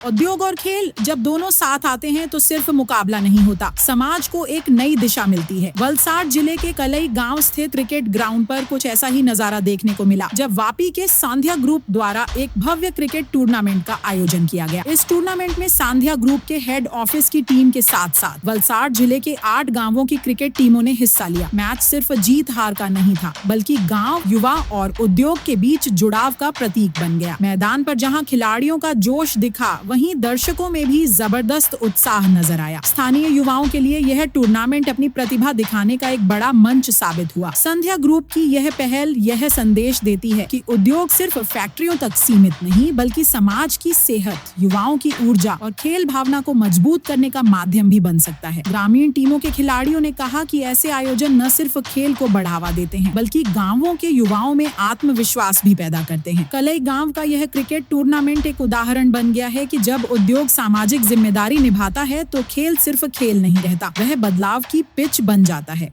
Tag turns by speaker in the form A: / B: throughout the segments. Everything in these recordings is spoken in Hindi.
A: उद्योग और खेल जब दोनों साथ आते हैं तो सिर्फ मुकाबला नहीं होता, समाज को एक नई दिशा मिलती है। वलसाड जिले के कलई गांव स्थित क्रिकेट ग्राउंड पर कुछ ऐसा ही नजारा देखने को मिला जब वापी के सांध्या ग्रुप द्वारा एक भव्य क्रिकेट टूर्नामेंट का आयोजन किया गया। इस टूर्नामेंट में सांध्या ग्रुप के हेड ऑफिस की टीम के साथ साथ वलसाड जिले के 8 गांवों की क्रिकेट टीमों ने हिस्सा लिया। मैच सिर्फ जीत हार का नहीं था, बल्कि गाँव, युवा और उद्योग के बीच जुड़ाव का प्रतीक बन गया। मैदान पर जहाँ खिलाड़ियों का जोश दिखा, वहीं दर्शकों में भी जबरदस्त उत्साह नजर आया। स्थानीय युवाओं के लिए यह टूर्नामेंट अपनी प्रतिभा दिखाने का एक बड़ा मंच साबित हुआ। संध्या ग्रुप की यह पहल यह संदेश देती है कि उद्योग सिर्फ फैक्ट्रियों तक सीमित नहीं, बल्कि समाज की सेहत, युवाओं की ऊर्जा और खेल भावना को मजबूत करने का माध्यम भी बन सकता है। ग्रामीण टीमों के खिलाड़ियों ने कहा कि ऐसे आयोजन न सिर्फ खेल को बढ़ावा देते हैं, बल्कि गाँवों के युवाओं में आत्मविश्वास भी पैदा करते हैं। कलई गाँव का यह क्रिकेट टूर्नामेंट एक उदाहरण बन गया है कि जब उद्योग सामाजिक जिम्मेदारी निभाता है तो खेल सिर्फ खेल नहीं रहता, वह बदलाव की पिच बन जाता है।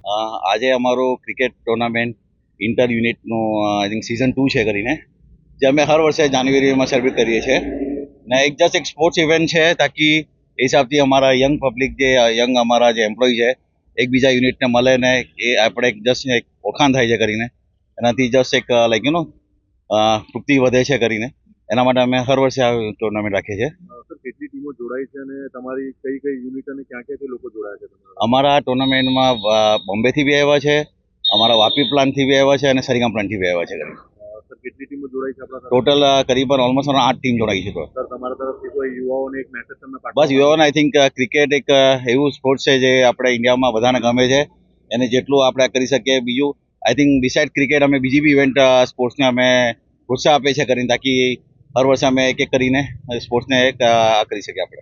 B: आज अमारो क्रिकेट टूर्नामेंट इंटर यूनिट नो आई थिंक सीजन 2 છે કરીને જે અમે હર વર્ષે જાન્યુઆરીમાં સેલિબ્રેટ કરીએ છીએ ને એક જસ્ટ એક સ્પોર્ટ્સ ઇવેન્ટ છે તાકી એ હિસાબથી અમારા યંગ પબ્લિક જે યંગ અમારા જે એમ્પ્લોય છે એકબીજા યુનિટને મળે ને એ આપણે એક જસ્ટ એક ઓળખાણ થાય છે કરીને એનાથી જસ્ટ એક લાઈક યુ નો તૃપ્તિ વધે છે કરીને એના માટે અમે હર વર્ષે આ ટુર્નામેન્ટ રાખીએ છીએ।
C: સર કેટલી ટીમો જોડાઈ છે અને તમારી કઈ કઈ યુનિટ અને ક્યાં ક્યાંથી લોકો જોડાયા છે?
B: અમારા ટુર્નામેન્ટમાં બોમ્બેથી બી આવ્યા છે, અમારા વાપી પ્લાન્ટથી બી આવ્યા છે અને સરીગામ પ્લાન્ટથી બી આવ્યા છે।
C: સર કેટલી ટીમો જોડાઈ છે આપણા?
B: ટોટલ કરીબન ઓલમોસ્ટ 8 ટીમ જોડાઈ છે।
C: સર તમારા તરફથી કોઈ યુવાઓને એક મેસેજ તમને
B: બસ યુવાઓને આઈ થિંક ક્રિકેટ એક એવું સ્પોર્ટ્સ છે જે આપણે ઇન્ડિયામાં બધાને ગમે છે એને જેટલું આપણે કરી શકીએ। બીજું આઈ થિંક બિસાઇડ ક્રિકેટ અમે બીજી બી ઇવેન્ટ સ્પોર્ટ્સને અમે પ્રોત્સાહન આપીએ છીએ કરીને તાકી હર વર્ષે અમે એક એક કરીને સ્પોર્ટ્સને એક કરી શકીએ આપણે।